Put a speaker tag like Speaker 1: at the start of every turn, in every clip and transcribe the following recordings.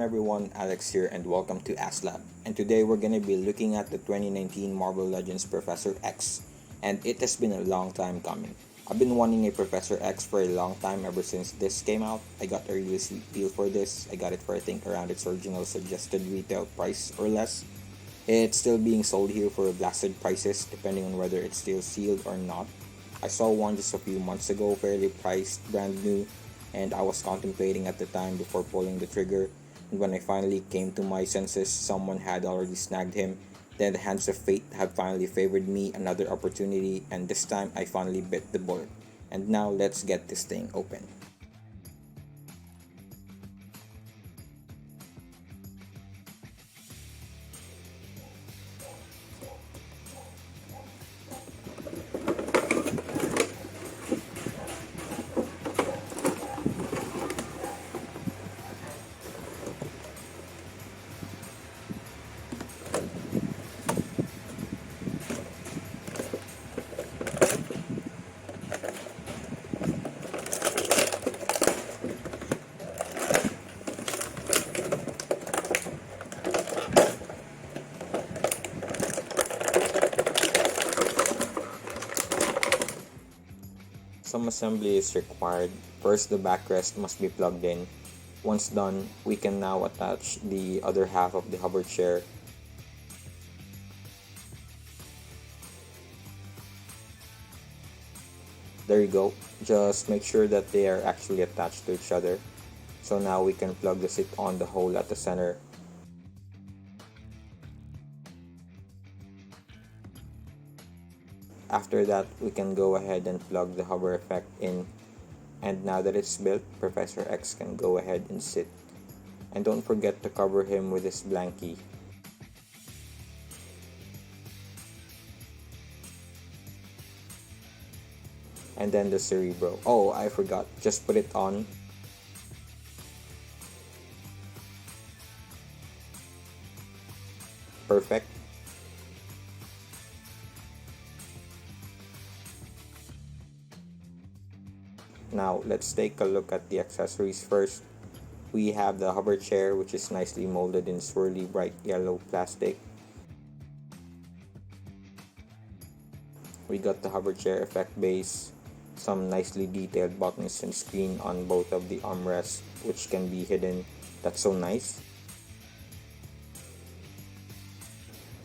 Speaker 1: Welcome everyone, Alex here and welcome to ASLab. And today we're going to be looking at the 2019 Marvel Legends Professor X. And it has been a long time coming. I've been wanting a Professor X for a long time ever since this came out. I got a really sweet deal for this. I got it for I think around its original suggested retail price or less. It's still being sold here for blasted prices depending on whether it's still sealed or not. I saw one just a few months ago, fairly priced, brand new, and I was contemplating at the time before pulling the trigger. And when I finally came to my senses, someone had already snagged him. Then the hands of fate had finally favored me another opportunity, and this time I finally bit the bullet. And now let's get this thing open. Some assembly is required. First, the backrest must be plugged in. Once done, we can now attach the other half of the hover chair. There you go. Just make sure that they are actually attached to each other. So now we can plug the seat on the hole at the center. After that, we can go ahead and plug the hover effect in. And now that it's built, Professor X can go ahead and sit. And don't forget to cover him with his blankie. And then the Cerebro. Oh, I forgot. Just put it on. Perfect. Now, let's take a look at the accessories first. We have the hover chair, which is nicely molded in swirly bright yellow plastic. We got the hover chair effect base, some nicely detailed buttons and screen on both of the armrests, which can be hidden. That's so nice.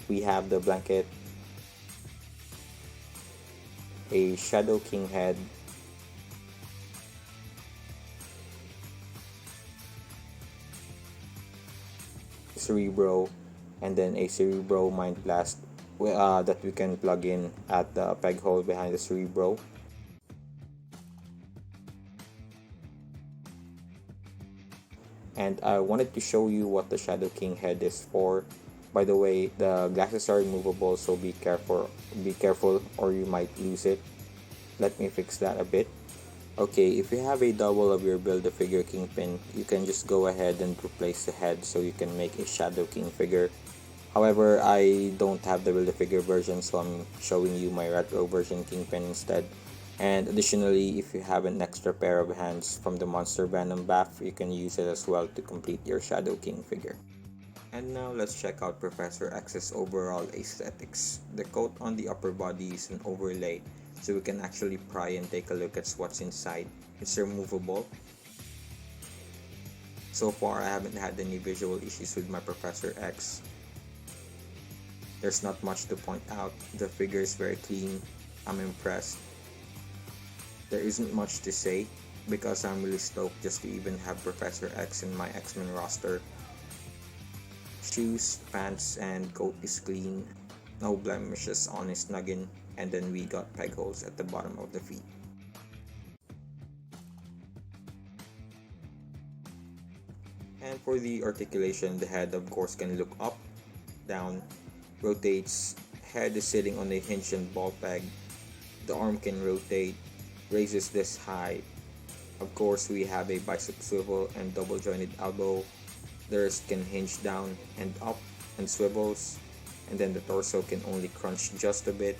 Speaker 1: We have the blanket, a Shadow King head, Cerebro, and then a Cerebro Mind Blast that we can plug in at the peg hole behind the Cerebro. And I wanted to show you what the Shadow King head is for. By the way, the glasses are removable, so be careful or you might lose it. Let me fix that a bit. Okay, if you have a double of your Build-A-Figure Kingpin, you can just go ahead and replace the head so you can make a Shadow King figure. However, I don't have the Build-A-Figure version, so I'm showing you my retro version Kingpin instead. And additionally, if you have an extra pair of hands from the Monster Venom BAF, you can use it as well to complete your Shadow King figure. And now let's check out Professor X's overall aesthetics. The coat on the upper body is an overlay, so we can actually pry and take a look at what's inside. It's removable. So far, I haven't had any visual issues with my Professor X. There's not much to point out. The figure is very clean. I'm impressed. There isn't much to say because I'm really stoked just to even have Professor X in my X-Men roster. Shoes, pants, and coat is clean. No blemishes on his noggin. And then we got peg holes at the bottom of the feet. And for the articulation, the head of course can look up, down, rotates, head is sitting on a hinge and ball peg, the arm can rotate, raises this high. Of course, we have a bicep swivel and double jointed elbow. The wrist can hinge down and up and swivels, and then the torso can only crunch just a bit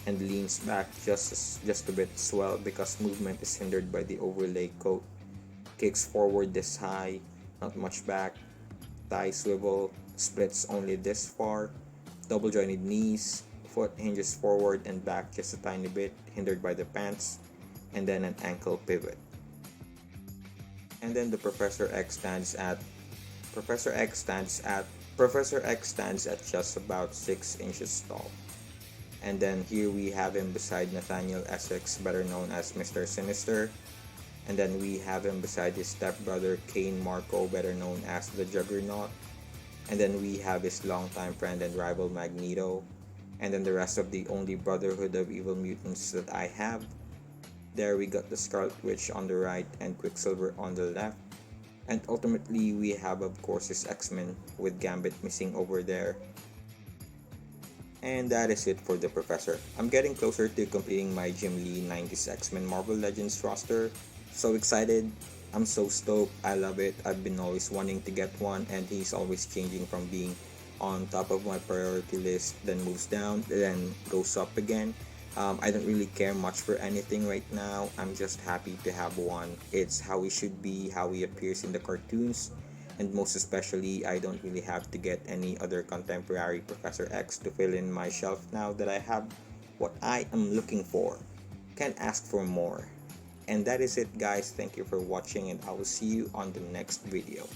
Speaker 1: and leans back just a bit as well because movement is hindered by the overlay coat. Kicks forward this high, not much back, thigh swivel, splits only this far, double jointed knees, foot hinges forward and back just a tiny bit, hindered by the pants, and then an ankle pivot. And then the Professor X stands at Professor X stands at just about 6 inches tall. And then here we have him beside Nathaniel Essex, better known as Mr. Sinister. And then we have him beside his stepbrother Kane Marco, better known as the Juggernaut. And then we have his longtime friend and rival Magneto. And then the rest of the only Brotherhood of Evil Mutants that I have. There we got the Scarlet Witch on the right and Quicksilver on the left. And ultimately, we have, of course, his X-Men with Gambit missing over there. And that is it for the Professor. I'm getting closer to completing my Jim Lee 90s X-Men Marvel Legends roster. So excited. I'm so stoked. I love it. I've been always wanting to get one, and he's always changing from being on top of my priority list, then moves down, then goes up again. I don't really care much for anything right now. I'm just happy to have one. It's how he should be, how he appears in the cartoons, and most especially, I don't really have to get any other contemporary Professor X to fill in my shelf now that I have what I am looking for. Can't ask for more. And that is it, guys. Thank you for watching, and I will see you on the next video.